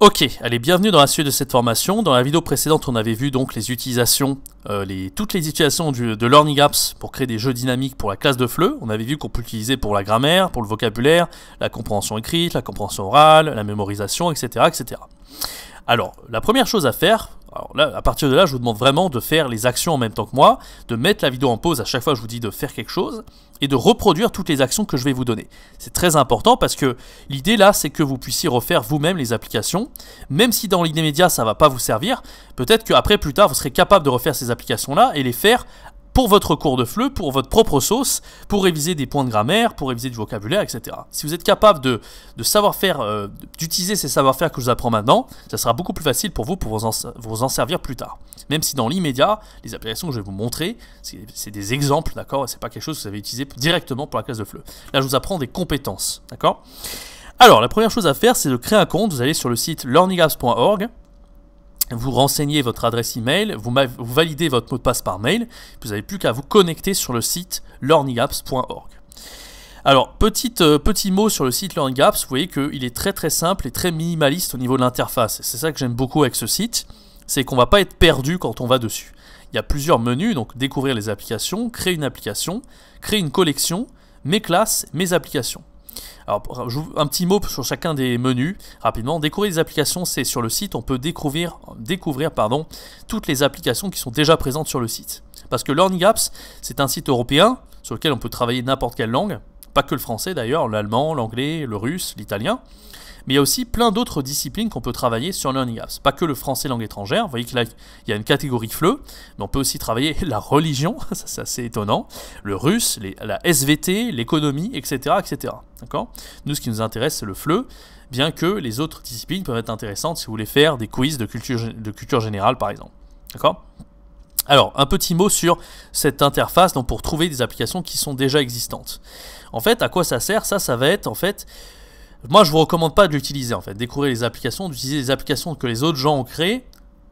Ok, allez, bienvenue dans la suite de cette formation. Dans la vidéo précédente, on avait vu donc les utilisations, toutes les utilisations de Learning Apps pour créer des jeux dynamiques pour la classe de FLE. On avait vu qu'on peut l'utiliser pour la grammaire, pour le vocabulaire, la compréhension écrite, la compréhension orale, la mémorisation, etc., etc. Alors, la première chose à faire, alors là, à partir de là, je vous demande vraiment de faire les actions en même temps que moi, de mettre la vidéo en pause à chaque fois que je vous dis de faire quelque chose, et de reproduire toutes les actions que je vais vous donner. C'est très important parce que l'idée là, c'est que vous puissiez refaire vous-même les applications, même si dans l'immédiat, ça ne va pas vous servir, peut-être qu'après, plus tard, vous serez capable de refaire ces applications-là et les faire pour votre cours de FLE, pour votre propre sauce, pour réviser des points de grammaire, pour réviser du vocabulaire, etc. Si vous êtes capable de savoir faire, d'utiliser ces savoir-faire que je vous apprends maintenant, ça sera beaucoup plus facile pour vous vous en servir plus tard. Même si dans l'immédiat, les applications que je vais vous montrer, c'est des exemples, d'accord, et c'est pas quelque chose que vous avez utilisé directement pour la classe de FLE. Là, je vous apprends des compétences, d'accord. Alors, la première chose à faire, c'est de créer un compte. Vous allez sur le site learningapps.org. Vous renseignez votre adresse email, vous validez votre mot de passe par mail, vous n'avez plus qu'à vous connecter sur le site learningapps.org. Alors, petit mot sur le site Learning Apps, vous voyez qu'il est très simple et très minimaliste au niveau de l'interface. C'est ça que j'aime beaucoup avec ce site, c'est qu'on ne va pas être perdu quand on va dessus. Il y a plusieurs menus, donc découvrir les applications, créer une application, créer une collection, mes classes, mes applications. Alors, un petit mot sur chacun des menus, rapidement. Découvrir les applications, c'est sur le site, on peut découvrir toutes les applications qui sont déjà présentes sur le site. Parce que Learning Apps, c'est un site européen sur lequel on peut travailler n'importe quelle langue, pas que le français d'ailleurs, l'allemand, l'anglais, le russe, l'italien. Mais il y a aussi plein d'autres disciplines qu'on peut travailler sur Learning Apps. Pas que le français langue étrangère, vous voyez qu'il y a une catégorie FLE, mais on peut aussi travailler la religion, ça c'est assez étonnant, le russe, la SVT, l'économie, etc. etc. D'accord ? Nous, ce qui nous intéresse, c'est le FLE, bien que les autres disciplines peuvent être intéressantes si vous voulez faire des quiz de culture générale, par exemple. D'accord ? Alors, un petit mot sur cette interface donc pour trouver des applications qui sont déjà existantes. En fait, à quoi ça sert ? Ça va être, en fait... Moi, je ne vous recommande pas de l'utiliser en fait, découvrir les applications, d'utiliser les applications que les autres gens ont créées.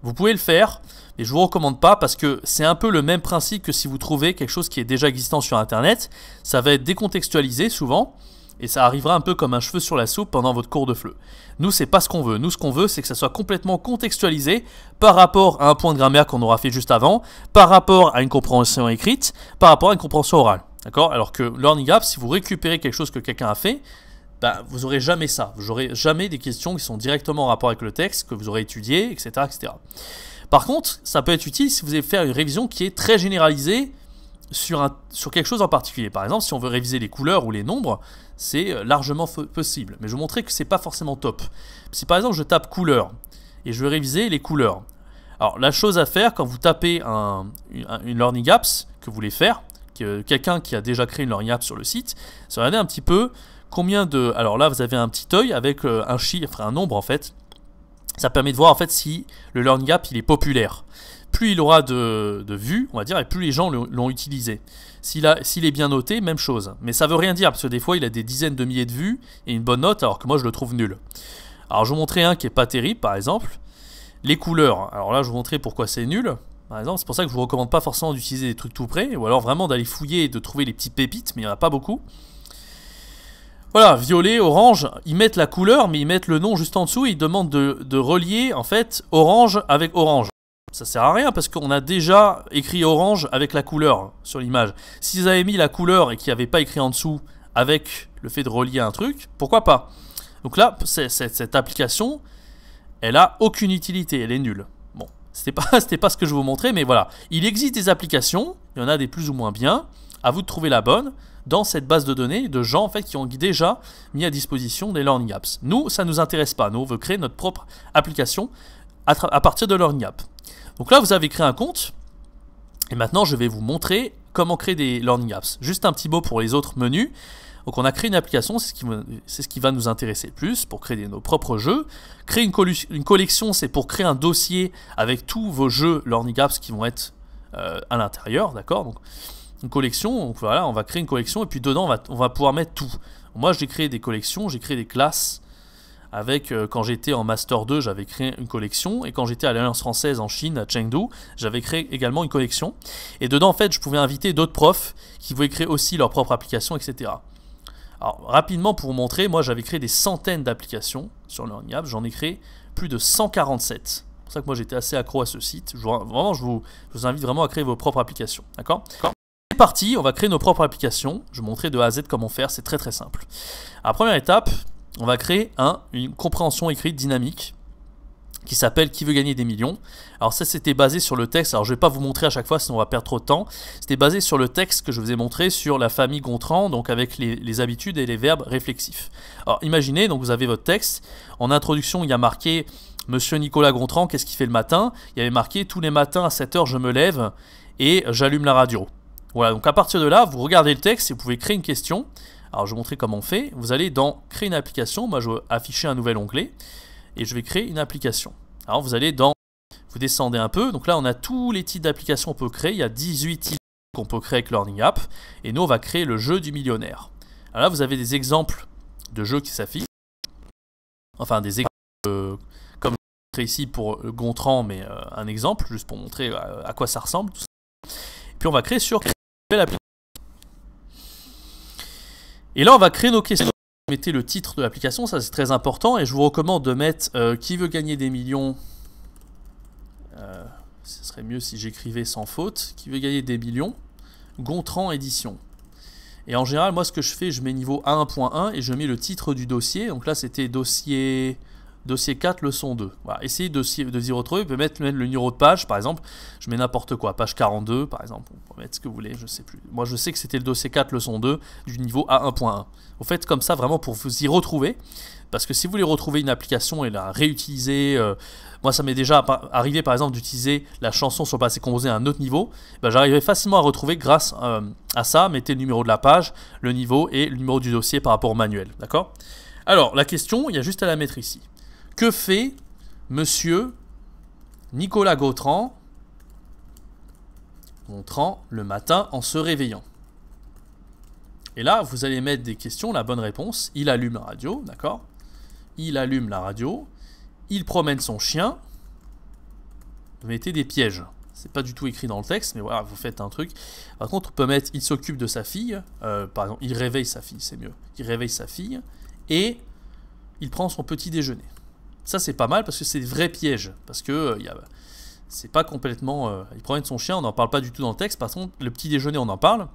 Vous pouvez le faire, mais je ne vous recommande pas parce que c'est un peu le même principe que si vous trouvez quelque chose qui est déjà existant sur Internet. Ça va être décontextualisé souvent et ça arrivera un peu comme un cheveu sur la soupe pendant votre cours de FLE. Nous, c'est pas ce qu'on veut. Nous, ce qu'on veut, c'est que ça soit complètement contextualisé par rapport à un point de grammaire qu'on aura fait juste avant, par rapport à une compréhension écrite, par rapport à une compréhension orale. D'accord ? Alors que Learning Apps, si vous récupérez quelque chose que quelqu'un a fait, vous n'aurez jamais ça. Vous n'aurez jamais des questions qui sont directement en rapport avec le texte, que vous aurez étudié, etc., etc. Par contre, ça peut être utile si vous voulez faire une révision qui est très généralisée sur quelque chose en particulier. Par exemple, si on veut réviser les couleurs ou les nombres, c'est largement possible. Mais je vais vous montrer que ce n'est pas forcément top. Si par exemple je tape couleurs et je veux réviser les couleurs. Alors la chose à faire quand vous tapez une Learning Apps que vous voulez faire, quelqu'un qui a déjà créé une Learning Apps sur le site, c'est regarder un petit peu combien de... Alors là, vous avez un petit œil avec un chiffre, un nombre en fait. Ça permet de voir en fait si le Learning App il est populaire. Plus il aura de vues, on va dire, et plus les gens l'ont utilisé. S'il est bien noté, même chose. Mais ça veut rien dire, parce que des fois, il a des dizaines de milliers de vues et une bonne note, alors que moi, je le trouve nul. Alors, je vais vous montrer un qui est pas terrible, par exemple. Les couleurs. Alors là, je vais vous montrer pourquoi c'est nul. Par exemple, c'est pour ça que je vous recommande pas forcément d'utiliser des trucs tout près, ou alors vraiment d'aller fouiller et de trouver les petites pépites, mais il n'y en a pas beaucoup. Voilà, violet, orange, ils mettent la couleur, mais ils mettent le nom juste en dessous et ils demandent de relier, en fait, orange avec orange. Ça sert à rien parce qu'on a déjà écrit orange avec la couleur sur l'image. S'ils avaient mis la couleur et qu'il n'y avait pas écrit en dessous avec le fait de relier un truc, pourquoi pas? Donc là, cette application, elle a aucune utilité, elle est nulle. Bon, c'était pas ce que je vous montrais, mais voilà. Il existe des applications, il y en a des plus ou moins bien, à vous de trouver la bonne, dans cette base de données de gens en fait qui ont déjà mis à disposition des Learning Apps. Nous, ça ne nous intéresse pas. Nous, on veut créer notre propre application à partir de Learning Apps. Donc là, vous avez créé un compte. Et maintenant, je vais vous montrer comment créer des Learning Apps. Juste un petit mot pour les autres menus. Donc on a créé une application, c'est ce qui va nous intéresser le plus pour créer nos propres jeux. Créer une collection, c'est pour créer un dossier avec tous vos jeux Learning Apps qui vont être à l'intérieur, d'accord ? Donc une collection, donc voilà, on va créer une collection et puis dedans on va pouvoir mettre tout. Moi j'ai créé des collections, j'ai créé des classes avec, quand j'étais en Master 2 j'avais créé une collection et quand j'étais à l'Alliance Française en Chine, à Chengdu, j'avais créé également une collection et dedans en fait je pouvais inviter d'autres profs qui voulaient créer aussi leur propre application, etc. Alors rapidement pour vous montrer, moi j'avais créé des centaines d'applications sur Learning Apps, j'en ai créé plus de 147. C'est pour ça que moi j'étais assez accro à ce site. Vraiment, je vous invite vraiment à créer vos propres applications. D'accord ? C'est parti, on va créer nos propres applications. Je vais vous montrer de A à Z comment faire, c'est très très simple. Alors première étape, on va créer une compréhension écrite dynamique qui s'appelle Qui veut gagner des millions. Alors ça c'était basé sur le texte, alors je ne vais pas vous montrer à chaque fois sinon on va perdre trop de temps. C'était basé sur le texte que je vous ai montré sur la famille Gontran, donc avec les habitudes et les verbes réflexifs. Alors imaginez, donc vous avez votre texte, en introduction il y a marqué Monsieur Nicolas Gontran, qu'est-ce qu'il fait le matin? Il y avait marqué tous les matins à 7 h je me lève et j'allume la radio. Voilà, donc à partir de là, vous regardez le texte et vous pouvez créer une question. Alors je vais vous montrer comment on fait. Vous allez dans Créer une application, moi je vais afficher un nouvel onglet. Et je vais créer une application. Alors vous allez vous descendez un peu, donc là on a tous les types d'applications qu'on peut créer, il y a 18 types qu'on peut créer avec Learning App, et nous on va créer le jeu du millionnaire. Alors là vous avez des exemples de jeux qui s'affichent, enfin des exemples comme je crée ici pour Gontran, mais un exemple, juste pour montrer à quoi ça ressemble. Tout ça. Et puis on va créer sur une nouvelle application. Et là on va créer nos questions. Mettez le titre de l'application, ça c'est très important, et je vous recommande de mettre qui veut gagner des millions. Ce serait mieux si j'écrivais sans faute. Qui veut gagner des millions, Gontran édition. Et en général, moi ce que je fais, je mets niveau A1.1 et je mets le titre du dossier. Donc là c'était dossier 4 leçon 2. Voilà. Essayez de s'y retrouver. Vous pouvez mettre le numéro de page, par exemple. Je mets n'importe quoi, page 42 par exemple. On peut mettre ce que vous voulez, je sais plus. Moi je sais que c'était le dossier 4 leçon 2 du niveau A1.1. Vous faites comme ça vraiment pour vous y retrouver. Parce que si vous voulez retrouver une application et la réutiliser, moi ça m'est déjà arrivé par exemple d'utiliser la chanson sur le passé composé à un autre niveau, ben, j'arrivais facilement à retrouver grâce à ça. Mettez le numéro de la page, le niveau et le numéro du dossier par rapport au manuel. D'accord ? Alors la question, il y a juste à la mettre ici. Que fait Monsieur Nicolas Gontran le matin en se réveillant? Et là, vous allez mettre des questions, la bonne réponse. Il allume la radio, d'accord? Il allume la radio. Il promène son chien. Vous mettez des pièges. C'est pas du tout écrit dans le texte, mais voilà, vous faites un truc. Par contre, on peut mettre il s'occupe de sa fille. Par exemple, il réveille sa fille, c'est mieux. Il réveille sa fille. Et il prend son petit déjeuner. Ça c'est pas mal parce que c'est des vrais pièges, parce que c'est pas complètement... il promène son chien, on n'en parle pas du tout dans le texte. Par contre, le petit déjeuner on en parle.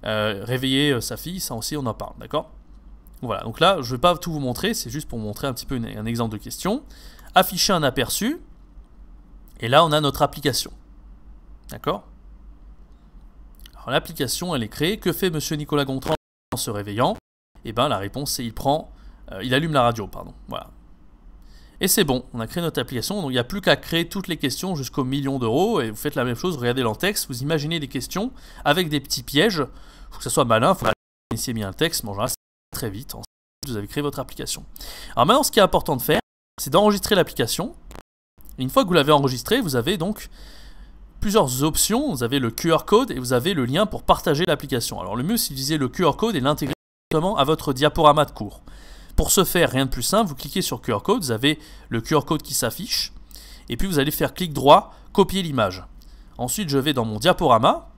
Réveiller sa fille, ça aussi on en parle, d'accord? Voilà, donc là je vais pas tout vous montrer, c'est juste pour vous montrer un petit peu un exemple de question. Afficher un aperçu, et là on a notre application, d'accord? Alors l'application elle est créée. Que fait Monsieur Nicolas Gontran en se réveillant? Et bien la réponse c'est il allume la radio, pardon, voilà. Et c'est bon, on a créé notre application, donc il n'y a plus qu'à créer toutes les questions jusqu'au million d'euros, et vous faites la même chose, regardez dans le texte, vous imaginez des questions avec des petits pièges, il faut que ça soit malin, il faut que vous initiez bien le texte, mais en général c'est très vite, ensuite vous avez créé votre application. Alors maintenant ce qui est important de faire, c'est d'enregistrer l'application. Une fois que vous l'avez enregistré, vous avez donc plusieurs options, vous avez le QR code et vous avez le lien pour partager l'application. Alors le mieux c'est d'utiliser le QR code et l'intégrer directement à votre diaporama de cours. Pour ce faire, rien de plus simple, vous cliquez sur QR code, vous avez le QR code qui s'affiche, et puis vous allez faire clic droit, copier l'image. Ensuite, je vais dans mon diaporama,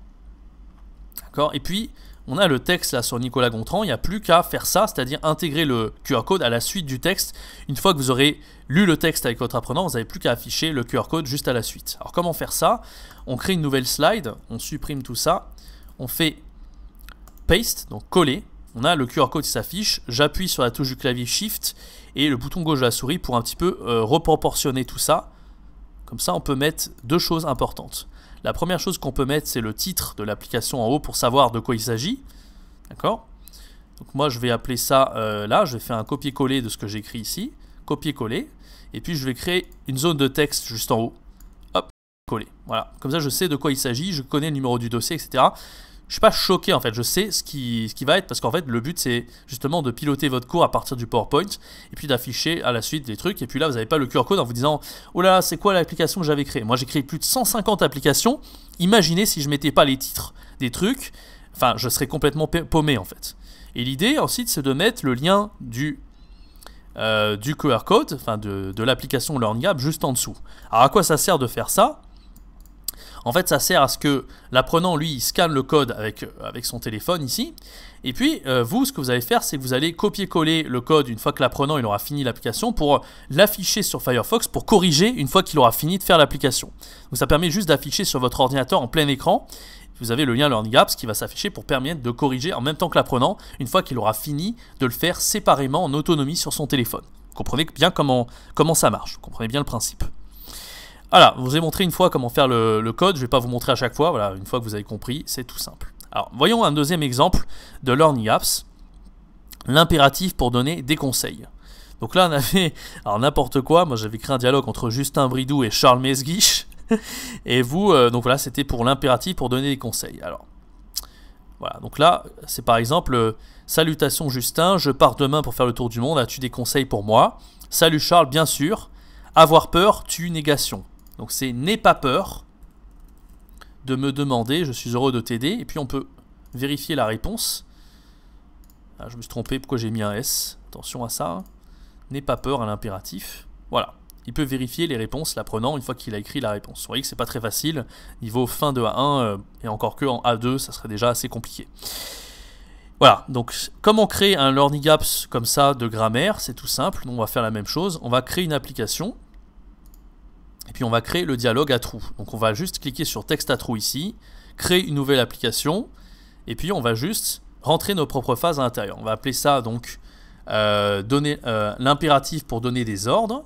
d'accord, et puis on a le texte là sur Nicolas Gontran, il n'y a plus qu'à faire ça, c'est-à-dire intégrer le QR code à la suite du texte. Une fois que vous aurez lu le texte avec votre apprenant, vous n'avez plus qu'à afficher le QR code juste à la suite. Alors comment faire ça? On crée une nouvelle slide, on supprime tout ça, on fait paste, donc coller. On a le QR code qui s'affiche, j'appuie sur la touche du clavier Shift et le bouton gauche de la souris pour un petit peu reproportionner tout ça. Comme ça, on peut mettre deux choses importantes. La première chose qu'on peut mettre, c'est le titre de l'application en haut pour savoir de quoi il s'agit. D'accord? Donc moi, je vais appeler ça là, je vais faire un copier-coller de ce que j'ai écrit ici. Copier-coller. Et puis, je vais créer une zone de texte juste en haut. Hop, coller. Voilà. Comme ça, je sais de quoi il s'agit, je connais le numéro du dossier, etc. Je ne suis pas choqué en fait, je sais ce qui va être, parce qu'en fait le but c'est justement de piloter votre cours à partir du PowerPoint et puis d'afficher à la suite des trucs, et puis là vous n'avez pas le QR code en vous disant oh là là c'est quoi l'application que j'avais créée. Moi j'ai créé plus de 150 applications, imaginez si je mettais pas les titres des trucs, enfin je serais complètement paumé en fait. Et l'idée ensuite c'est de mettre le lien du QR code, enfin de l'application Learning App juste en dessous. Alors à quoi ça sert de faire ça? En fait, ça sert à ce que l'apprenant, lui, il scanne le code avec son téléphone ici. Et puis, vous, ce que vous allez faire, c'est que vous allez copier-coller le code une fois que l'apprenant il aura fini l'application pour l'afficher sur Firefox pour corriger une fois qu'il aura fini de faire l'application. Donc ça permet juste d'afficher sur votre ordinateur en plein écran. Vous avez le lien Learning Apps qui va s'afficher pour permettre de corriger en même temps que l'apprenant une fois qu'il aura fini de le faire séparément en autonomie sur son téléphone. Vous comprenez bien comment ça marche, vous comprenez bien le principe. Voilà, je vous ai montré une fois comment faire le code, je ne vais pas vous montrer à chaque fois, voilà, une fois que vous avez compris, c'est tout simple. Alors, voyons un deuxième exemple de Learning Apps, l'impératif pour donner des conseils. Donc là, on avait, alors n'importe quoi, moi j'avais créé un dialogue entre Justin Bridou et Charles Mesguich, et vous, donc voilà, c'était pour l'impératif pour donner des conseils. Alors, voilà, donc là, c'est par exemple, salutations Justin, je pars demain pour faire le tour du monde, as-tu des conseils pour moi? Salut Charles, bien sûr, avoir peur tue négation. Donc c'est n'aie pas peur de me demander, je suis heureux de t'aider. Et puis on peut vérifier la réponse. Ah, je me suis trompé, pourquoi j'ai mis un S? Attention à ça. N'aie pas peur à l'impératif. Voilà, il peut vérifier les réponses, l'apprenant, une fois qu'il a écrit la réponse. Vous voyez que c'est pas très facile. Niveau fin de A1, et encore que en A2, ça serait déjà assez compliqué. Voilà, donc comment créer un Learning Apps comme ça de grammaire? C'est tout simple, on va faire la même chose. On va créer une application. Et puis on va créer le dialogue à trous. Donc on va juste cliquer sur texte à trous ici, créer une nouvelle application, et puis on va juste rentrer nos propres phases à l'intérieur. On va appeler ça donc l'impératif pour donner des ordres.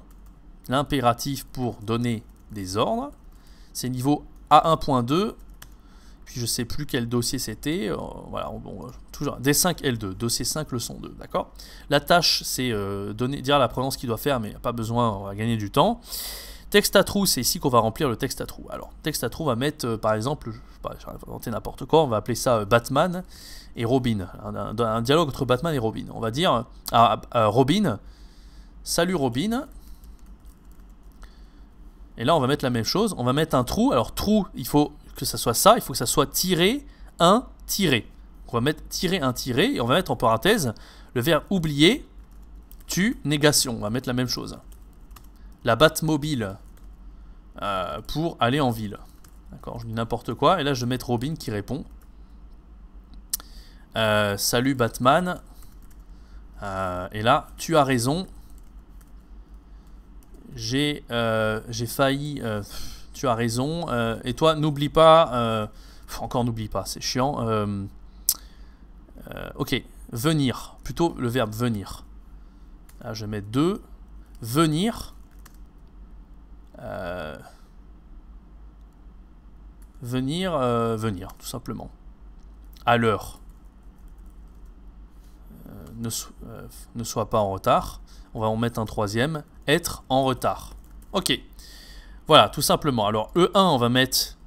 L'impératif pour donner des ordres. C'est niveau A1.2. Puis je sais plus quel dossier c'était. Voilà, bon, toujours D5 L2, dossier 5 leçon 2, d'accord. La tâche c'est dire à l'apprenant ce qu'il doit faire, mais pas besoin, on va gagner du temps. Texte à trous, c'est ici qu'on va remplir le texte à trous. Alors, texte à trous, on va mettre, par exemple, je vais inventer n'importe quoi, on va appeler ça Batman et Robin. Un dialogue entre Batman et Robin. On va dire à Robin, salut Robin. Et là, on va mettre la même chose, on va mettre un trou. Alors, trou, il faut que ça soit ça, il faut que ça soit tiré, un, tiré. On va mettre tirer, un, tiré, et on va mettre en parenthèse le verbe oublier, tue, négation. On va mettre la même chose. La Batmobile pour aller en ville. D'accord, je dis n'importe quoi. Et là, je vais mettre Robin qui répond. Salut Batman. Et là, tu as raison. J'ai failli. Tu as raison. Et toi, n'oublie pas. Encore n'oublie pas, c'est chiant. Ok, venir. Plutôt le verbe venir. Là, je vais mettre 2. Venir. Venir, tout simplement. À l'heure. Ne sois pas en retard. On va en mettre un troisième. Être en retard. Ok. Voilà, tout simplement. Alors, E1, on va mettre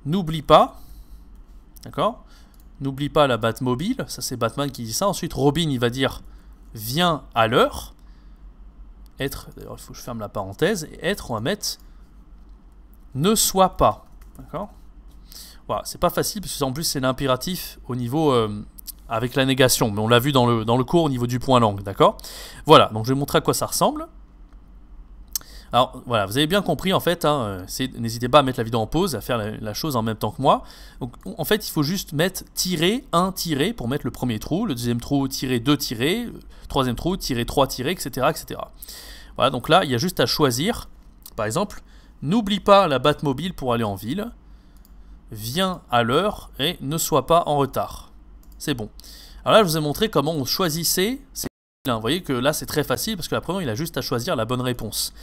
n'oublie pas. D'accord? N'oublie pas la Batmobile. Ça, c'est Batman qui dit ça. Ensuite, Robin, il va dire viens à l'heure. Être, d'ailleurs, il faut que je ferme la parenthèse. Et être, on va mettre ne sois pas. D'accord? Voilà, c'est pas facile parce que en plus, c'est l'impératif au niveau avec la négation. Mais on l'a vu dans le cours au niveau du point langue. D'accord? Voilà, donc je vais montrer à quoi ça ressemble. Alors voilà, vous avez bien compris en fait, hein, n'hésitez pas à mettre la vidéo en pause, à faire la chose en même temps que moi. Donc en fait, il faut juste mettre tirer, un tiret pour mettre le premier trou, le deuxième trou, tirer, deux tirets, le troisième trou, tirer, trois tirets, etc., etc. Voilà, donc là, il y a juste à choisir, par exemple, n'oublie pas la Batmobile pour aller en ville, viens à l'heure et ne sois pas en retard. C'est bon. Alors là, je vous ai montré comment on choisissait. Vous voyez que là, c'est très facile parce que l'apprenant, il a juste à choisir la bonne réponse.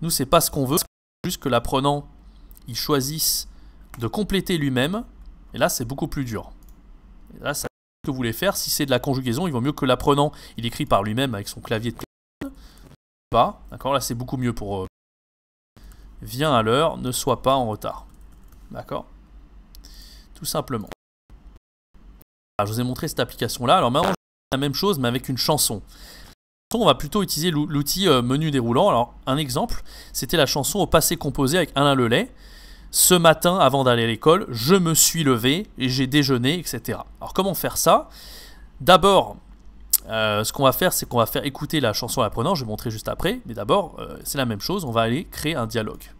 Nous, c'est pas ce qu'on veut, c'est juste que l'apprenant, il choisisse de compléter lui-même. Et là, c'est beaucoup plus dur. Et là, ça que vous voulez faire. Si c'est de la conjugaison, il vaut mieux que l'apprenant, il écrit par lui-même avec son clavier de pas. D'accord, là, c'est beaucoup mieux pour viens à l'heure, ne sois pas en retard. D'accord? Tout simplement. Alors, je vous ai montré cette application-là. Alors maintenant, je vais faire la même chose, mais avec une chanson. On va plutôt utiliser l'outil menu déroulant. Alors, un exemple, c'était la chanson au passé composé avec Alain Lelay. Ce matin, avant d'aller à l'école, je me suis levé et j'ai déjeuné, etc. Alors, comment faire ça? D'abord, ce qu'on va faire, c'est qu'on va faire écouter la chanson à l'apprenant. Je vais montrer juste après. Mais d'abord, c'est la même chose. On va aller créer un dialogue.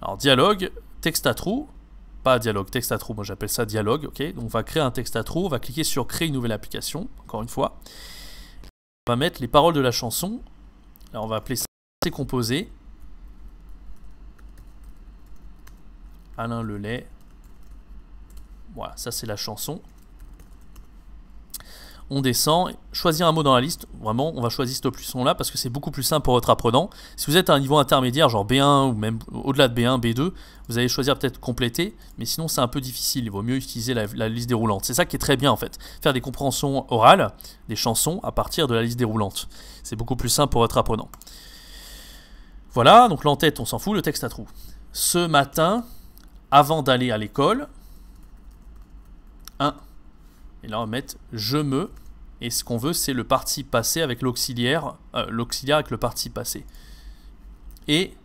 Alors, dialogue, texte à trous, pas dialogue, texte à trous, moi j'appelle ça dialogue, ok. Donc on va créer un texte à trous, on va cliquer sur créer une nouvelle application, encore une fois. On va mettre les paroles de la chanson, alors on va appeler ça c'est composé. Alain Lelay. Voilà, ça c'est la chanson. On descend, choisir un mot dans la liste, vraiment on va choisir ce option là parce que c'est beaucoup plus simple pour votre apprenant. Si vous êtes à un niveau intermédiaire genre B1 ou même au-delà de B1, B2, vous allez choisir peut-être compléter, mais sinon c'est un peu difficile, il vaut mieux utiliser la liste déroulante. C'est ça qui est très bien en fait, faire des compréhensions orales, des chansons à partir de la liste déroulante. C'est beaucoup plus simple pour votre apprenant. Voilà, donc l'en-tête on s'en fout, le texte à trous. Ce matin, avant d'aller à l'école, 1. Et là on va mettre je me, et ce qu'on veut c'est le participe passé avec l'auxiliaire avec le participe passé. Et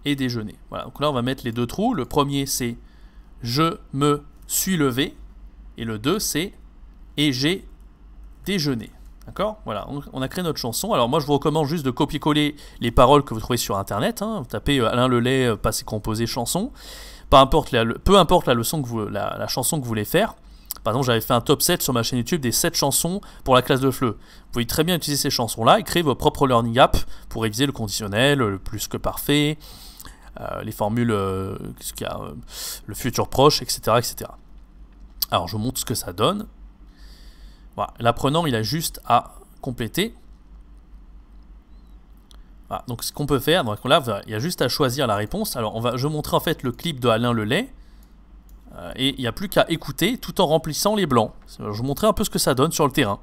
déjeuner. Voilà, donc là on va mettre les deux trous. Le premier c'est je me suis levé, et le 2 c'est et j'ai déjeuné. D'accord? Voilà, on a créé notre chanson. Alors moi je vous recommande juste de copier-coller les paroles que vous trouvez sur internet, hein. Vous tapez Alain Lelay, passé composé chanson. Peu importe la leçon que la chanson que vous voulez faire. Par exemple, j'avais fait un top 7 sur ma chaîne YouTube des 7 chansons pour la classe de FLE. Vous pouvez très bien utiliser ces chansons-là et créer vos propres learning apps pour réviser le conditionnel, le plus que parfait, les formules, le futur proche, etc., etc. Alors, je vous montre ce que ça donne. Voilà. L'apprenant, il a juste à compléter. Voilà, donc ce qu'on peut faire, donc là il y a juste à choisir la réponse. Alors je vais vous montrer en fait le clip de Alain Lelay et il n'y a plus qu'à écouter tout en remplissant les blancs. Je vais vous montrer un peu ce que ça donne sur le terrain.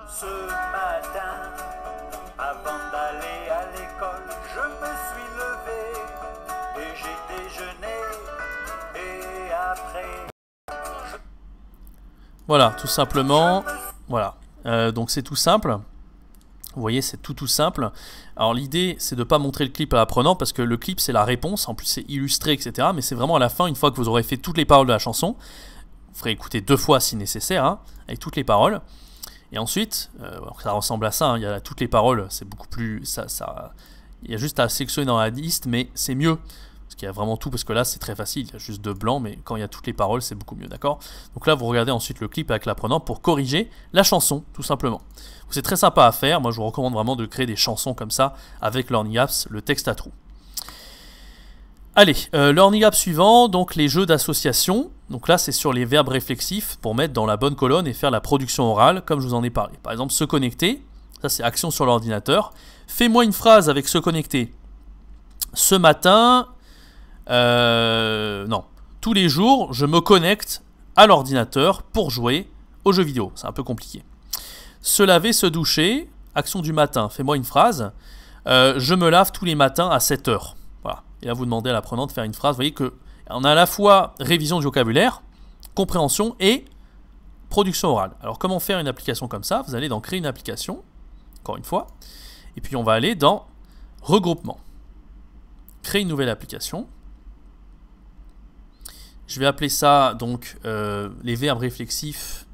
Ce matin, avant d'aller à l'école, je me suis levé et j'ai déjeuné et après... Voilà, tout simplement. Voilà. Donc c'est tout simple. Vous voyez, c'est tout simple. Alors l'idée, c'est de ne pas montrer le clip à l'apprenant parce que le clip, c'est la réponse. En plus, c'est illustré, etc. Mais c'est vraiment à la fin, une fois que vous aurez fait toutes les paroles de la chanson. Vous ferez écouter 2 fois si nécessaire, hein, avec toutes les paroles. Et ensuite, ça ressemble à ça. Hein, il y a toutes les paroles. C'est beaucoup plus... il y a juste à sélectionner dans la liste, mais c'est mieux. Parce qu'il y a vraiment tout, parce que là c'est très facile, il y a juste 2 blancs, mais quand il y a toutes les paroles c'est beaucoup mieux, d'accord? Donc là vous regardez ensuite le clip avec l'apprenant pour corriger la chanson, tout simplement. C'est très sympa à faire, moi je vous recommande vraiment de créer des chansons comme ça avec Learning Apps, le texte à trous. Allez, Learning App suivant, donc les jeux d'association. Donc là c'est sur les verbes réflexifs pour mettre dans la bonne colonne et faire la production orale comme je vous en ai parlé. Par exemple se connecter, ça c'est action sur l'ordinateur. Fais-moi une phrase avec se connecter. Ce matin... non, tous les jours, je me connecte à l'ordinateur pour jouer aux jeux vidéo. C'est un peu compliqué. Se laver, se doucher, action du matin. Fais-moi une phrase. Je me lave tous les matins à 7 heures. Voilà. Et là, vous demandez à l'apprenant de faire une phrase. Vous voyez qu'on a à la fois révision du vocabulaire, compréhension et production orale. Alors, comment faire une application comme ça? Vous allez dans créer une application, encore une fois. Et puis, on va aller dans regroupement. Créer une nouvelle application. Je vais appeler ça donc les verbes réflexifs.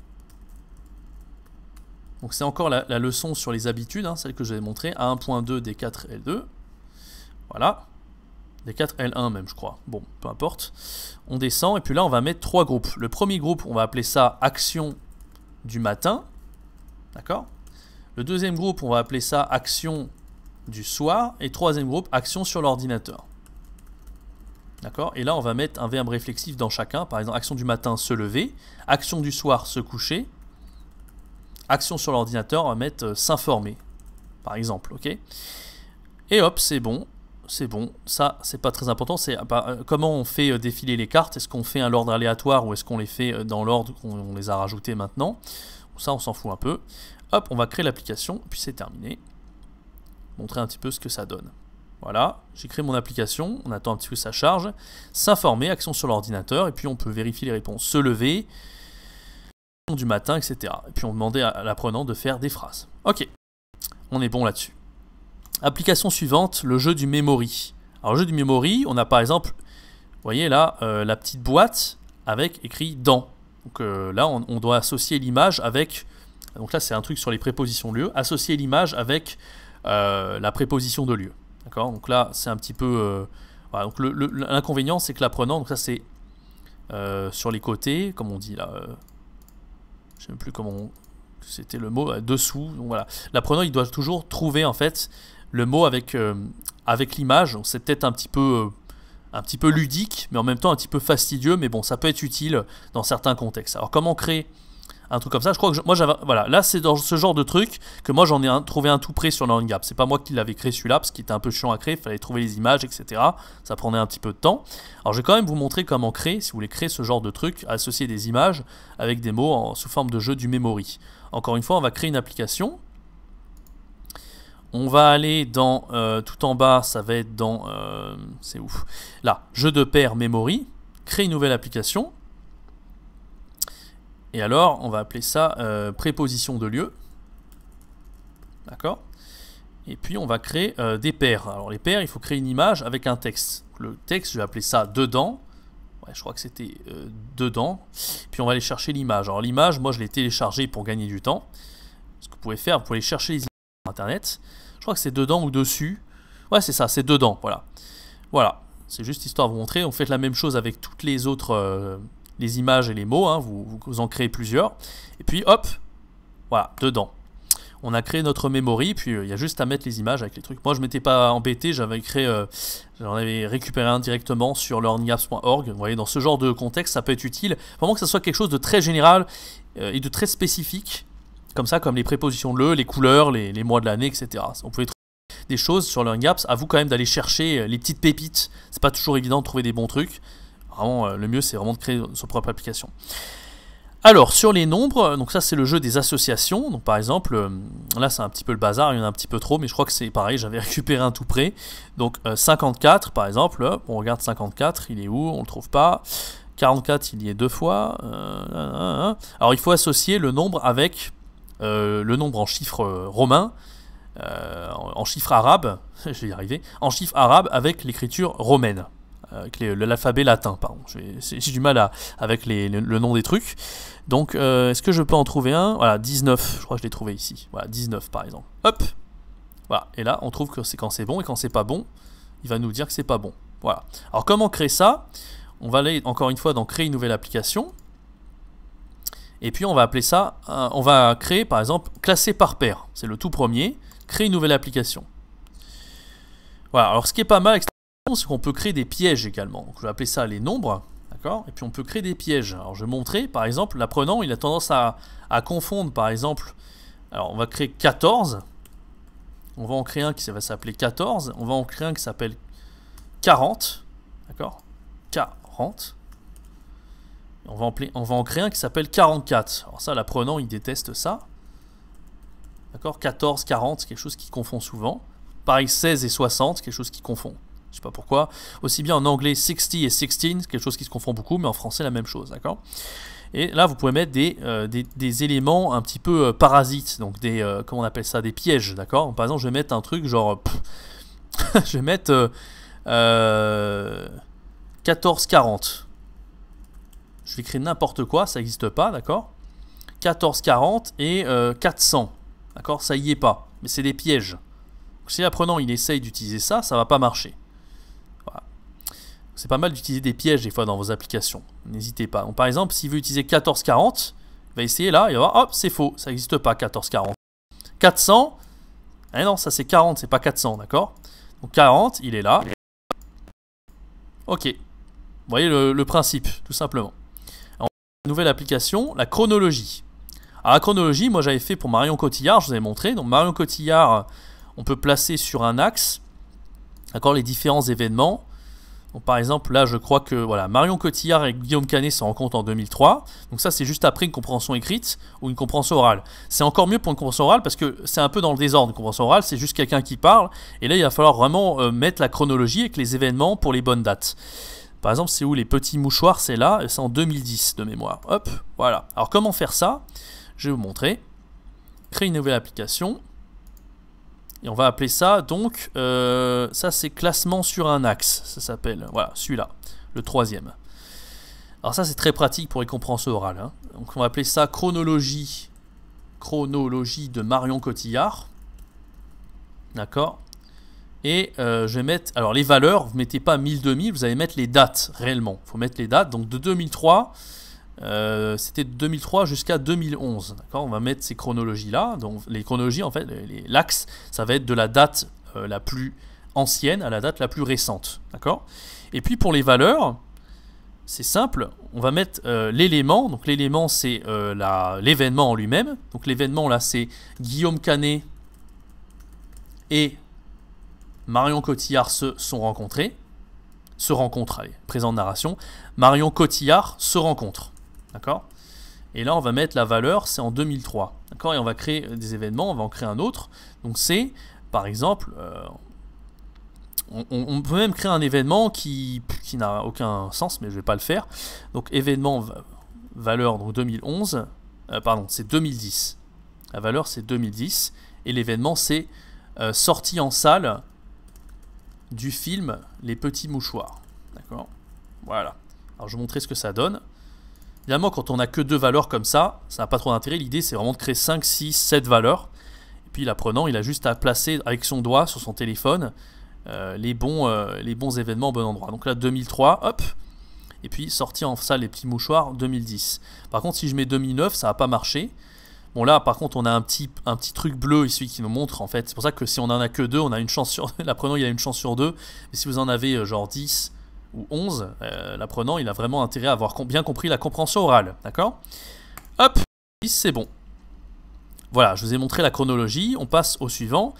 Donc c'est encore la leçon sur les habitudes, hein, celle que je vais montrer, à 1.2 D4L2. Voilà. D4L1 même je crois. Bon, peu importe. On descend et puis là on va mettre 3 groupes. Le premier groupe, on va appeler ça action du matin. D'accord? Le deuxième groupe, on va appeler ça action du soir. Et troisième groupe, action sur l'ordinateur. D'accord? Et là, on va mettre un verbe réflexif dans chacun. Par exemple, action du matin, se lever. Action du soir, se coucher. Action sur l'ordinateur, on va mettre s'informer. Par exemple, ok? Et hop, c'est bon. C'est bon. Ça, c'est pas très important. C'est comment on fait défiler les cartes. Est-ce qu'on fait un ordre aléatoire ou est-ce qu'on les fait dans l'ordre qu'on les a rajoutés maintenant? Ça, on s'en fout un peu. Hop, on va créer l'application. Puis c'est terminé. Montrer un petit peu ce que ça donne. Voilà, j'ai créé mon application, on attend un petit peu que ça charge, s'informer, action sur l'ordinateur, et puis on peut vérifier les réponses, se lever, du matin, etc. Et puis on demandait à l'apprenant de faire des phrases. Ok, on est bon là-dessus. Application suivante, le jeu du memory. Alors le jeu du memory, on a par exemple, vous voyez là, la petite boîte avec écrit dans. Donc là, on doit associer l'image avec Donc là, c'est un truc sur les prépositions de lieu. Associer l'image avec la préposition de lieu. D'accord? Donc là, c'est un petit peu... voilà, donc l'inconvénient, c'est que l'apprenant, donc ça c'est sur les côtés, comme on dit là... je ne sais même plus comment... C'était le mot dessous. Donc voilà. L'apprenant, il doit toujours trouver en fait le mot avec l'image. C'est peut-être un petit peu ludique, mais en même temps un petit peu fastidieux. Mais bon, ça peut être utile dans certains contextes. Alors comment créer un truc comme ça? Je crois que moi j'avais... Voilà, là c'est dans ce genre de truc que moi j'en ai trouvé un tout près sur LearnGap. C'est pas moi qui l'avais créé celui-là, parce qu'il était un peu chiant à créer. Il fallait trouver les images, etc. Ça prenait un petit peu de temps. Alors je vais quand même vous montrer comment créer, si vous voulez créer ce genre de truc, associer des images avec des mots sous forme de jeu du memory. Encore une fois, on va créer une application. On va aller dans, tout en bas, ça va être dans, c'est ouf, là, jeu de pair memory, créer une nouvelle application. Et alors, on va appeler ça préposition de lieu. D'accord? Et puis, on va créer des paires. Alors, les paires, il faut créer une image avec un texte. Le texte, je vais appeler ça dedans. Ouais, je crois que c'était dedans. Puis, on va aller chercher l'image. Alors, l'image, moi, je l'ai téléchargée pour gagner du temps. Ce que vous pouvez faire, vous pouvez aller chercher les images sur Internet. Je crois que c'est dedans ou dessus. Ouais, c'est ça, c'est dedans. Voilà. Voilà. C'est juste histoire de vous montrer. On fait la même chose avec toutes les autres... les images et les mots, hein, vous en créez plusieurs. Et puis hop, voilà, dedans. On a créé notre memory, puis il y a juste à mettre les images avec les trucs. Moi je m'étais pas embêté, j'en avais récupéré un directement sur learningapps.org. Vous voyez, dans ce genre de contexte, ça peut être utile. Vraiment que ça soit quelque chose de très général et de très spécifique, comme ça, comme les prépositions de le, les couleurs, les mois de l'année, etc. On pouvait trouver des choses sur LearningApps. À vous quand même d'aller chercher les petites pépites. C'est pas toujours évident de trouver des bons trucs. Vraiment, le mieux, c'est vraiment de créer sa propre application. Alors, sur les nombres, donc ça, c'est le jeu des associations. Donc, par exemple, là, c'est un petit peu le bazar, il y en a un petit peu trop, mais je crois que c'est pareil, j'avais récupéré un tout près. Donc, 54, par exemple, on regarde 54, il est où? On le trouve pas. 44, il y est deux fois. Alors, il faut associer le nombre avec le nombre en chiffres romains, en chiffres arabes, je vais y arriver, en chiffres arabes avec l'écriture romaine. Avec l'alphabet latin, pardon. J'ai du mal avec le nom des trucs. Donc, est-ce que je peux en trouver un? Voilà, 19. Je crois que je l'ai trouvé ici. Voilà, 19 par exemple. Hop! Voilà. Et là, on trouve que c'est quand c'est bon, et quand c'est pas bon, il va nous dire que c'est pas bon. Voilà. Alors, comment créer ça? On va aller encore une fois dans créer une nouvelle application. Et puis, on va appeler ça, on va créer par exemple classer par paire. C'est le tout premier. Créer une nouvelle application. Voilà. Alors, ce qui est pas mal avec c'est qu'on peut créer des pièges également. Donc, je vais appeler ça les nombres, d'accord? Et puis on peut créer des pièges. Alors je vais montrer, par exemple, l'apprenant, il a tendance à confondre, par exemple, alors on va créer 14, on va en créer un qui va s'appeler 14, on va en créer un qui s'appelle 40, d'accord? 40. Et on va en créer un qui s'appelle 44. Alors ça, l'apprenant, il déteste ça. D'accord? 14, 40, c'est quelque chose qui confond souvent. Pareil, 16 et 60, quelque chose qui confond. Je sais pas pourquoi. Aussi bien en anglais 60 et 16, quelque chose qui se confond beaucoup, mais en français la même chose, d'accord? Et là, vous pouvez mettre des éléments un petit peu parasites, donc comment on appelle ça, des pièges, d'accord? Par exemple, je vais mettre un truc genre, je vais mettre 1440. Je vais créer n'importe quoi, ça n'existe pas, d'accord? 1440 et 400, d'accord? Ça y est pas, mais c'est des pièges. Donc, si l'apprenant il essaye d'utiliser ça, ça va pas marcher. C'est pas mal d'utiliser des pièges des fois dans vos applications. N'hésitez pas. Donc, par exemple, s'il veut utiliser 1440, il va essayer là, il va voir, hop, c'est faux, ça n'existe pas 1440. 400, eh non, ça c'est 40, c'est pas 400, d'accord? Donc 40, il est là. Ok. Vous voyez le principe, tout simplement. Alors, nouvelle application, la chronologie. Alors la chronologie, moi j'avais fait pour Marion Cotillard, je vous avais montré. Donc Marion Cotillard, on peut placer sur un axe, d'accord, les différents événements. Donc, par exemple, là, je crois que voilà, Marion Cotillard et Guillaume Canet se rencontrent en 2003. Donc ça, c'est juste après une compréhension écrite ou une compréhension orale. C'est encore mieux pour une compréhension orale parce que c'est un peu dans le désordre. Une compréhension orale, c'est juste quelqu'un qui parle. Et là, il va falloir vraiment mettre la chronologie avec les événements pour les bonnes dates. Par exemple, c'est où les petits mouchoirs? C'est là, c'est en 2010 de mémoire. Hop, voilà. Alors, comment faire ça? Je vais vous montrer. Créer une nouvelle application. Et on va appeler ça, donc, ça c'est classement sur un axe, ça s'appelle, voilà, celui-là, le troisième. Alors ça c'est très pratique pour les compréhensions orales, hein. Donc on va appeler ça chronologie chronologie de Marion Cotillard. D'accord. Et je vais mettre, alors les valeurs, vous ne mettez pas 1000-2000, vous allez mettre les dates réellement. Il faut mettre les dates, donc de 2003, c'était de 2003 jusqu'à 2011. D'accord, on va mettre ces chronologies-là. Donc les chronologies, en fait, l'axe, ça va être de la date la plus ancienne à la date la plus récente. D'accord. Et puis pour les valeurs, c'est simple, on va mettre l'élément. Donc l'élément, c'est l'événement en lui-même. Donc l'événement, là, c'est Guillaume Canet et Marion Cotillard se rencontrent, allez, présent de narration. Marion Cotillard se rencontre. D'accord. Et là, on va mettre la valeur, c'est en 2003. D'accord. Et on va créer des événements, on va en créer un autre. Donc c'est, par exemple, on peut même créer un événement qui n'a aucun sens, mais je ne vais pas le faire. Donc événement, valeur, donc 2011, pardon, c'est 2010. La valeur, c'est 2010. Et l'événement, c'est sortie en salle du film Les Petits Mouchoirs. D'accord. Voilà. Alors je vais vous montrer ce que ça donne. Évidemment, quand on n'a que 2 valeurs comme ça n'a pas trop d'intérêt. L'idée, c'est vraiment de créer 5, 6, 7 valeurs. Et puis l'apprenant, il a juste à placer avec son doigt sur son téléphone les bons événements au bon endroit. Donc là, 2003, hop. Et puis sortie en salle Les Petits Mouchoirs, 2010. Par contre, si je mets 2009, ça ne va pas marcher. Bon là par contre on a un petit truc bleu ici qui nous montre en fait, c'est pour ça que si on en a que 2, on a une chance sur, l'apprenant il a une chance sur 2, mais si vous en avez genre 10 ou 11, l'apprenant il a vraiment intérêt à avoir bien compris la compréhension orale, d'accord. Hop, c'est bon. Voilà, je vous ai montré la chronologie, on passe au suivant,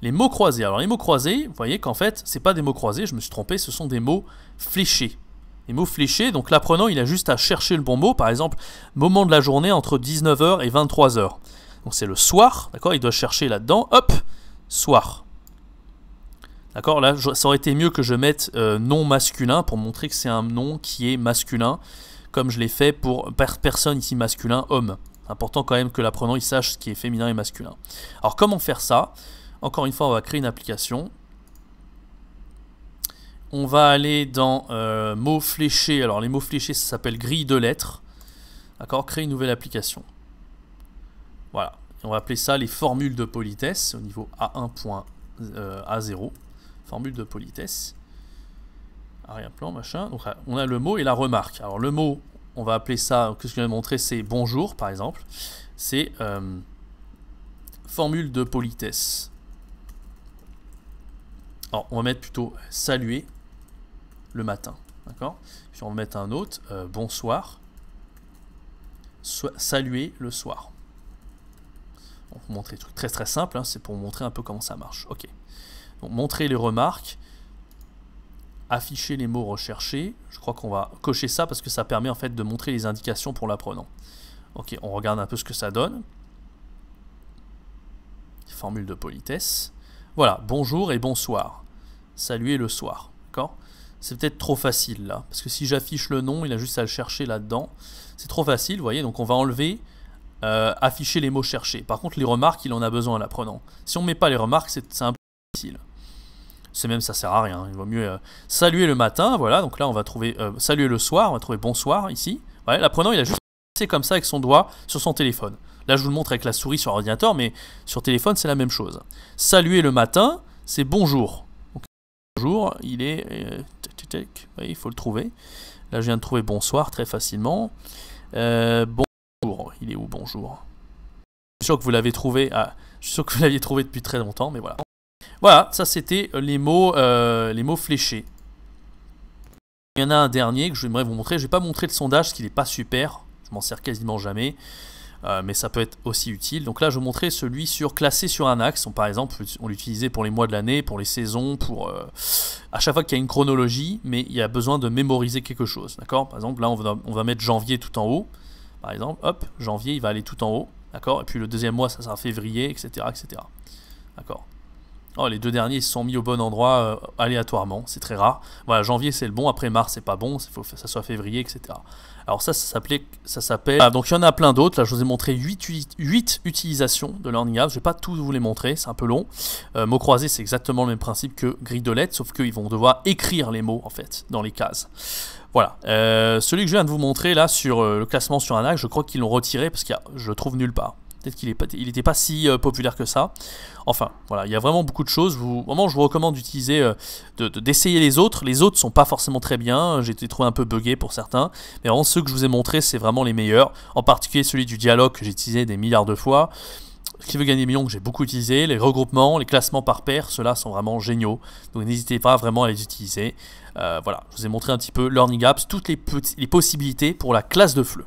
les mots croisés. Alors les mots croisés, vous voyez qu'en fait c'est pas des mots croisés, je me suis trompé, ce sont des mots fléchés. Les mots fléchés, donc l'apprenant il a juste à chercher le bon mot, par exemple moment de la journée entre 19h et 23h. Donc c'est le soir, d'accord, il doit chercher là-dedans, hop, soir. D'accord, là ça aurait été mieux que je mette nom masculin pour montrer que c'est un nom qui est masculin, comme je l'ai fait pour personne ici masculin, homme. C'est important quand même que l'apprenant il sache ce qui est féminin et masculin. Alors comment faire ça? Encore une fois on va créer une application. On va aller dans mots fléchés. Alors les mots fléchés, ça s'appelle grille de lettres. D'accord, créer une nouvelle application. Voilà. Et on va appeler ça les formules de politesse au niveau A1.A0. Formule de politesse. Arrière-plan, machin. Donc on a le mot et la remarque. Alors le mot, on va appeler ça, ce que je viens de montrer, c'est bonjour par exemple. C'est formule de politesse. Alors on va mettre plutôt saluer le matin, d'accord. Puis on va mettre un autre, bonsoir, saluer le soir. On va vous montrer des trucs très très simples, hein, c'est pour vous montrer un peu comment ça marche. Ok. Donc montrer les remarques, afficher les mots recherchés. Je crois qu'on va cocher ça parce que ça permet en fait de montrer les indications pour l'apprenant. Ok, on regarde un peu ce que ça donne. Formule de politesse. Voilà, bonjour et bonsoir. Saluer le soir, d'accord. C'est peut-être trop facile là, parce que si j'affiche le nom, il a juste à le chercher là-dedans. C'est trop facile, vous voyez, donc on va enlever afficher les mots cherchés. Par contre, les remarques, il en a besoin à l'apprenant. Si on ne met pas les remarques, c'est un peu difficile. C'est même, ça sert à rien. Il vaut mieux saluer le matin, voilà, donc là on va trouver saluer le soir, on va trouver bonsoir ici. Voilà, l'apprenant, il a juste passé comme ça avec son doigt sur son téléphone. Là, je vous le montre avec la souris sur ordinateur, mais sur téléphone, c'est la même chose. Saluer le matin, c'est bonjour. Donc, bonjour, il est... oui, il faut le trouver. Là, je viens de trouver bonsoir très facilement. Bonjour, il est où bonjour? Je suis sûr que vous l'avez trouvé. Ah, je suis sûr que vous l'aviez trouvé depuis très longtemps, mais voilà. Voilà, ça c'était les mots fléchés. Il y en a un dernier que j'aimerais vous montrer. Je ne vais pas montrer le sondage parce qu'il n'est pas super. Je m'en sers quasiment jamais. Mais ça peut être aussi utile. Donc là, je vais vous montrer celui sur classé sur un axe. Par exemple, on l'utilisait pour les mois de l'année, pour les saisons, pour à chaque fois qu'il y a une chronologie, mais il y a besoin de mémoriser quelque chose. D'accord? Par exemple, là, on va mettre janvier tout en haut. Par exemple, hop, janvier, il va aller tout en haut. D'accord? Et puis le deuxième mois, ça sera février, etc., etc. D'accord? Oh, les deux derniers ils se sont mis au bon endroit aléatoirement, c'est très rare. Voilà, janvier c'est le bon, après mars c'est pas bon, il faut que ça soit février, etc. Alors ça s'appelle... Ah, donc il y en a plein d'autres, là je vous ai montré 8 utilisations de Learning Apps, je vais pas tous vous les montrer, c'est un peu long. Mots croisés c'est exactement le même principe que grille de lettres, sauf qu'ils vont devoir écrire les mots en fait, dans les cases. Voilà, celui que je viens de vous montrer là sur le classement sur un axe, je crois qu'ils l'ont retiré parce que je le trouve nulle part. Peut-être qu'il n'était pas si populaire que ça. Enfin, voilà, il y a vraiment beaucoup de choses. Vraiment, je vous recommande d'utiliser, d'essayer les autres. Les autres sont pas forcément très bien. J'ai été trouvé un peu buggé pour certains. Mais vraiment, ceux que je vous ai montrés, c'est vraiment les meilleurs. En particulier celui du dialogue que j'ai utilisé des milliards de fois. Qui veut gagner des millions que j'ai beaucoup utilisé. Les regroupements, les classements par paire, ceux-là sont vraiment géniaux. Donc n'hésitez pas vraiment à les utiliser. Voilà, je vous ai montré un petit peu Learning Apps, toutes les possibilités pour la classe de FLE.